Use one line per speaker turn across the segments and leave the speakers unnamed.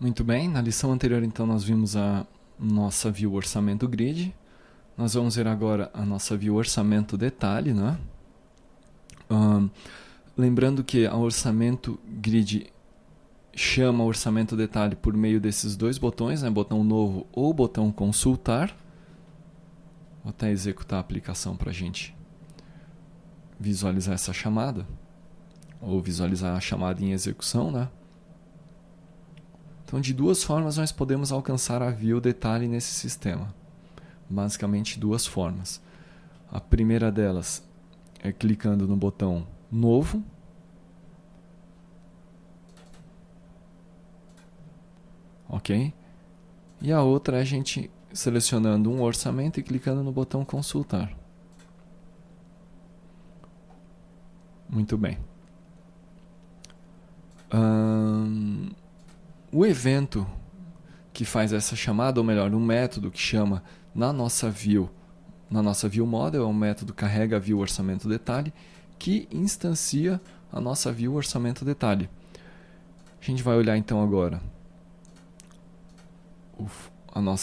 Muito bem, na lição anterior então nós vimos a nossa view orçamento grid. Nós vamos ver agora a nossa view orçamento detalhe, né? Lembrando que a orçamento grid chama orçamento detalhe por meio desses dois botões, né? Botão novo ou botão consultar. Vou até executar a aplicação para a gente visualizar essa chamada, ou visualizar a chamada em execução, né? Então, de duas formas nós podemos alcançar a view detalhe nesse sistema. Basicamente, duas formas. A primeira delas é clicando no botão novo. Ok? E a outra é a gente selecionando um orçamento e clicando no botão consultar. Muito bem. O evento que faz essa chamada, ou melhor, um método que chama na nossa view model, é um método carrega a view orçamento detalhe, que instancia a nossa view orçamento detalhe. A gente vai olhar então agora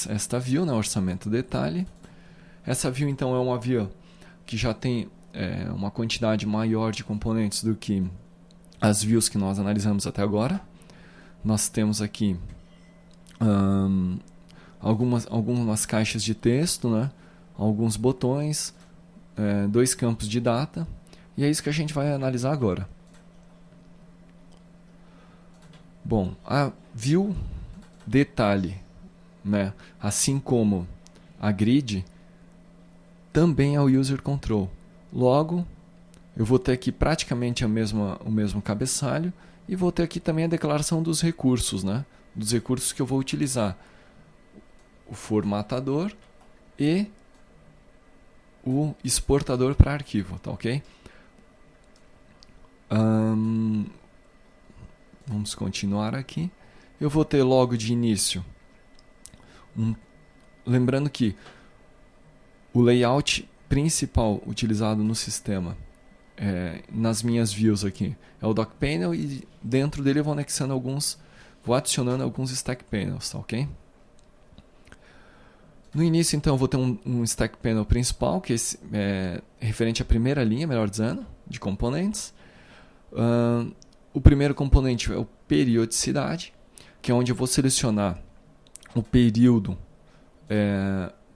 esta view, né, orçamento detalhe. Essa view então é uma view que já tem uma quantidade maior de componentes do que as views que nós analisamos até agora. Nós temos aqui algumas caixas de texto, né? Alguns botões, dois campos de data, e é isso que a gente vai analisar agora. Bom, a view detalhe, né? Assim como a grid, também é o user control. Logo, eu vou ter aqui praticamente o mesmo cabeçalho, e vou ter aqui também a declaração dos recursos, né? Dos recursos que eu vou utilizar. O formatador e o exportador para arquivo, tá ok? Vamos continuar aqui. Eu vou ter logo de início, lembrando que o layout principal utilizado no sistema, nas minhas views aqui, é o dock panel, e dentro dele eu vou anexando vou adicionando alguns stack panels, tá ok? No início, então, eu vou ter um stack panel principal, que é referente à primeira linha, melhor dizendo, de componentes. O primeiro componente é o periodicidade, que é onde eu vou selecionar o período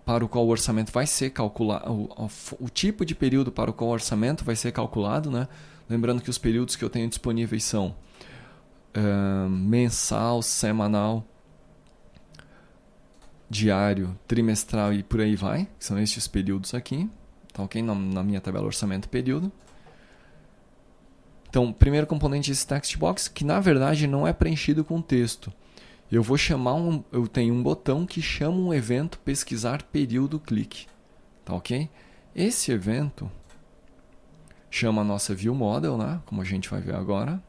para o qual o orçamento vai ser calculado, o tipo de período para o qual o orçamento vai ser calculado, né? Lembrando que os períodos que eu tenho disponíveis são mensal, semanal, diário, trimestral e por aí vai. São estes períodos aqui, tá ok? Na minha tabela orçamento período. Então, primeiro componente é esse text box, que na verdade não é preenchido com texto. Eu tenho um botão que chama um evento pesquisar período clique, tá ok? Esse evento chama a nossa view model, né? Como a gente vai ver agora.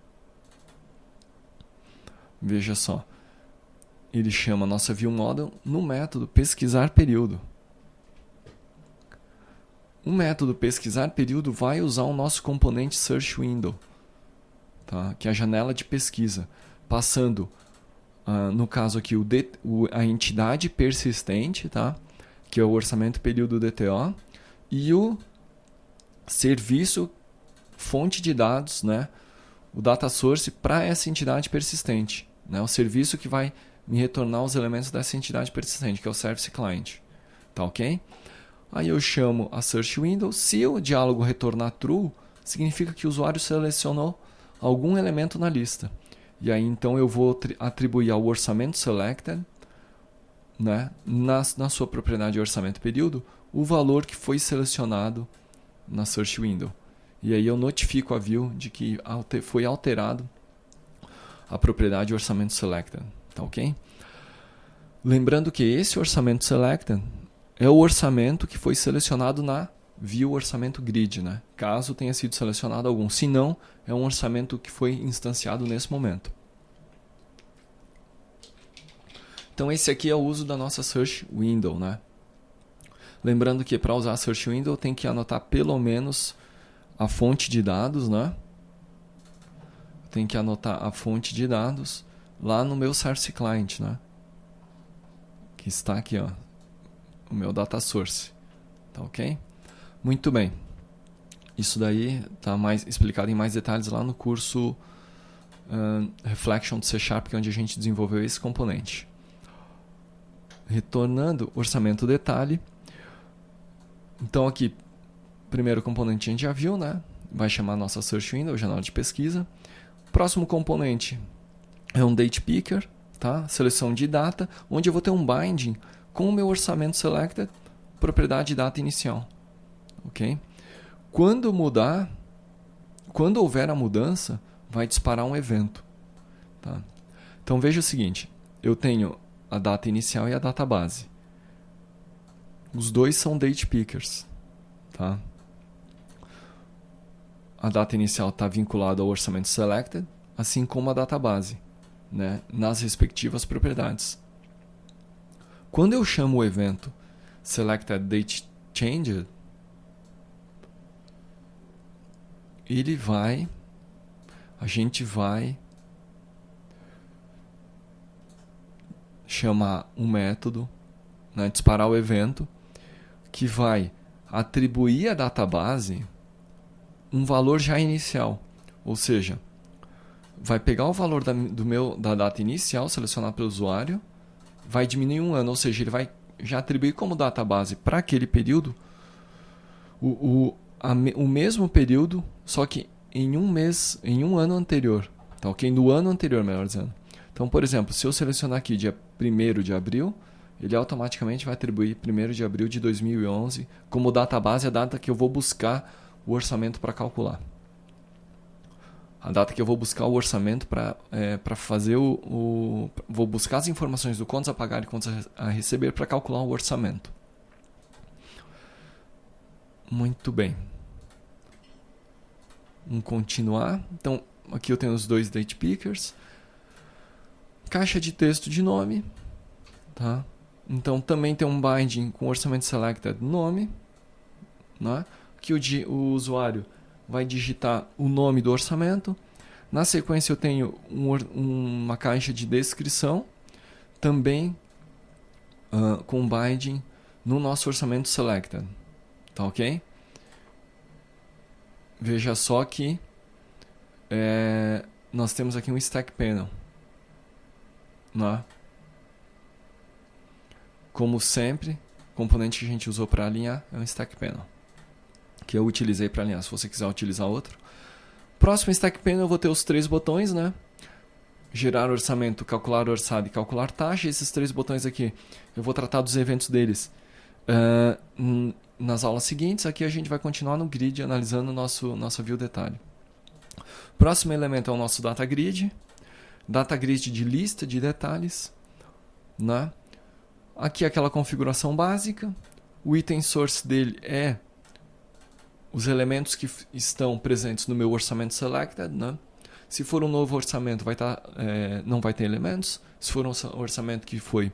Veja só, ele chama a nossa view model no método pesquisar período. O método pesquisar período vai usar o nosso componente search window, tá? Que é a janela de pesquisa, passando no caso aqui a entidade persistente, tá? Que é o orçamento período DTO, e o serviço fonte de dados, né? O data source para essa entidade persistente, né? O serviço que vai me retornar os elementos dessa entidade persistente, que é o service client, tá ok? Aí eu chamo a search window. Se o diálogo retornar true, significa que o usuário selecionou algum elemento na lista. E aí então eu vou atribuir ao orçamento selected, né, na sua propriedade orçamento período, o valor que foi selecionado na search window. E aí eu notifico a view de que foi alterado a propriedade orçamento selected, tá ok? Lembrando que esse orçamento selected é o orçamento que foi selecionado na view orçamento grid, né? Caso tenha sido selecionado algum. Se não, é um orçamento que foi instanciado nesse momento. Então esse aqui é o uso da nossa search window, né? Lembrando que para usar a search window tem que anotar pelo menos a fonte de dados, né? Tem que anotar a fonte de dados, lá no meu Source Client, né? Que está aqui, ó, o meu data source, tá ok? Muito bem. Isso daí está mais explicado em mais detalhes lá no curso Reflection de C#, que é onde a gente desenvolveu esse componente. Retornando, orçamento detalhe. Então aqui, primeiro componente a gente já viu, né? Vai chamar nossa Search Window, janela de pesquisa. Próximo componente é um Date Picker, tá? Seleção de data, onde eu vou ter um binding com o meu orçamento selected, propriedade data inicial, ok? Quando houver a mudança, vai disparar um evento, tá? Então veja o seguinte, eu tenho a data inicial e a data base. Os dois são Date Pickers, tá? A data inicial está vinculada ao orçamento selected, assim como a data base, né, nas respectivas propriedades. Quando eu chamo o evento selected date changed, a gente vai chamar um método, né, disparar o evento, que vai atribuir à database um valor já inicial. Ou seja, vai pegar o valor da data inicial selecionado pelo usuário, vai diminuir um ano, ou seja, ele vai já atribuir como database para aquele período o mesmo período, só que em um mês, em um ano anterior. Tá ok? No ano anterior, melhor dizendo. Então, por exemplo, se eu selecionar aqui dia 1º de abril, ele automaticamente vai atribuir 1º de abril de 2011 como database, a data que eu vou buscar o orçamento para calcular. A data que eu vou buscar o orçamento para fazer vou buscar as informações do contas a pagar e contas a receber para calcular o orçamento. Muito bem. Vamos continuar. Então, aqui eu tenho os dois Date Pickers. Caixa de texto de nome. Tá? Então, também tem um binding com orçamento selected nome. Né? Aqui o usuário vai digitar o nome do orçamento. Na sequência eu tenho uma caixa de descrição, também com binding no nosso orçamento selected. Tá ok? Veja só que nós temos aqui um stack panel. Né? Como sempre, o componente que a gente usou para alinhar é um stack panel, que eu utilizei para alinhar. Se você quiser utilizar outro. Próximo stack panel eu vou ter os 3 botões, né? Gerar orçamento, calcular orçado e calcular taxa. Esses 3 botões aqui, eu vou tratar dos eventos deles nas aulas seguintes. Aqui a gente vai continuar no grid, analisando nossa view detalhe. Próximo elemento é o nosso data grid. Data grid de lista de detalhes, né? Aqui é aquela configuração básica. O item source dele é os elementos que estão presentes no meu orçamento selected, né? Se for um novo orçamento, não vai ter elementos. Se for um orçamento que foi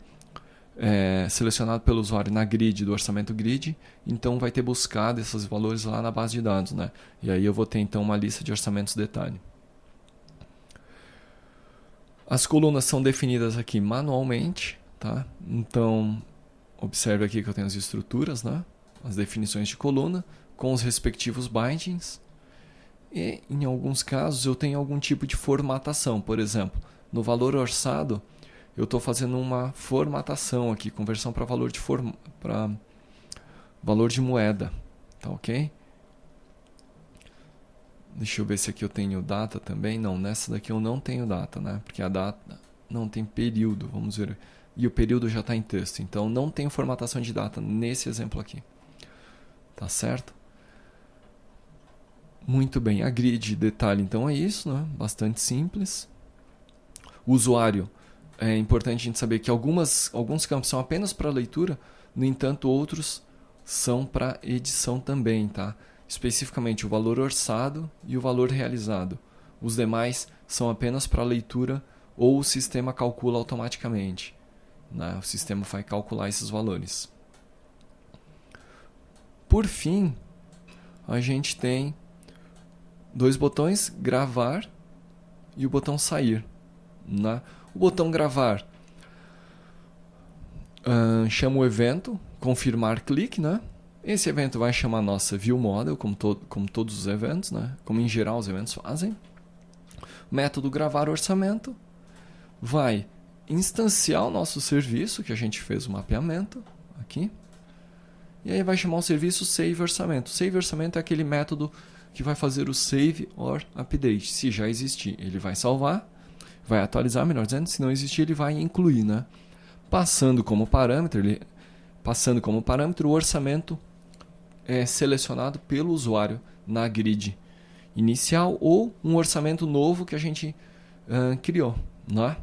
selecionado pelo usuário na grid do orçamento grid, então vai ter buscado esses valores lá na base de dados, né? E aí eu vou ter então uma lista de orçamentos detalhe. As colunas são definidas aqui manualmente, tá? Então, observe aqui que eu tenho as estruturas, né? As definições de coluna, com os respectivos bindings. E, em alguns casos, eu tenho algum tipo de formatação. Por exemplo, no valor orçado, eu estou fazendo uma formatação aqui, conversão para valor de moeda. Tá ok? Deixa eu ver se aqui eu tenho data também. Não, nessa daqui eu não tenho data, né? Porque a data não tem período, vamos ver. E o período já está em texto. Então, não tenho formatação de data nesse exemplo aqui. Tá certo? Muito bem, a grid detalhe então é isso, né? Bastante simples. O usuário, é importante a gente saber que alguns campos são apenas para leitura, no entanto outros são para edição também, tá? Especificamente o valor orçado e o valor realizado. Os demais são apenas para leitura ou o sistema calcula automaticamente, né? O sistema vai calcular esses valores. Por fim, a gente tem 2 botões, gravar e o botão sair, né? O botão gravar chama o evento, confirmar clique, né? Esse evento vai chamar a nossa view model, como todos os eventos, né? Como em geral os eventos fazem. Método gravar orçamento vai instanciar o nosso serviço, que a gente fez o mapeamento aqui. E aí vai chamar o serviço save orçamento. Save orçamento é aquele método que vai fazer o save or update. Se já existir, ele vai salvar, vai atualizar, melhor dizendo. Se não existir, ele vai incluir, né? Passando como parâmetro o orçamento é selecionado pelo usuário na grid inicial ou um orçamento novo que a gente criou, né?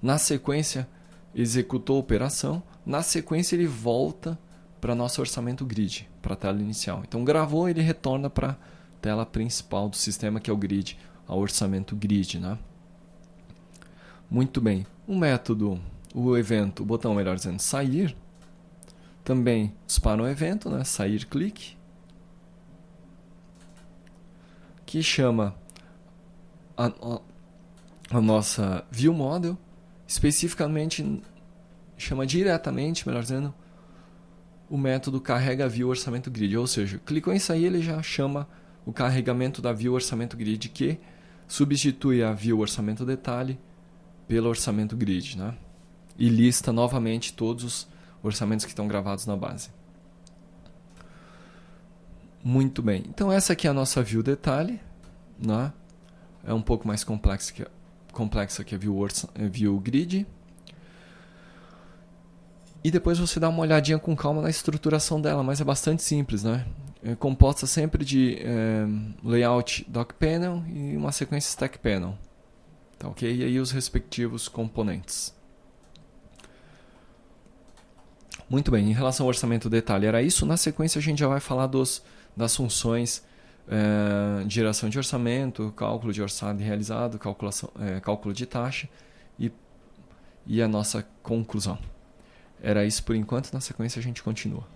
Na sequência, executou a operação. Na sequência, ele volta para nosso orçamento grid, para a tela inicial. Então, gravou, ele retorna para a tela principal do sistema, que é o grid, ao orçamento grid, né? Muito bem. O evento, o botão, melhor dizendo, sair, também dispara um evento, né? Sair clique, que chama a nossa view model, especificamente chama diretamente, melhor dizendo, o método carrega view orçamento grid, ou seja, clicou em sair, ele já chama o carregamento da view orçamento grid, que substitui a view orçamento detalhe pelo orçamento grid, né? E lista novamente todos os orçamentos que estão gravados na base. Muito bem. Então essa aqui é a nossa view detalhe, né? É um pouco mais complexa que a view grid. E depois você dá uma olhadinha com calma na estruturação dela, mas é bastante simples, né? É composta sempre de layout dock panel e uma sequência stack panel. Tá, ok? E aí os respectivos componentes. Muito bem, em relação ao orçamento detalhe era isso. Na sequência a gente já vai falar das funções de geração de orçamento, cálculo de orçado realizado, cálculo de taxa e a nossa conclusão. Era isso por enquanto, na sequência a gente continua.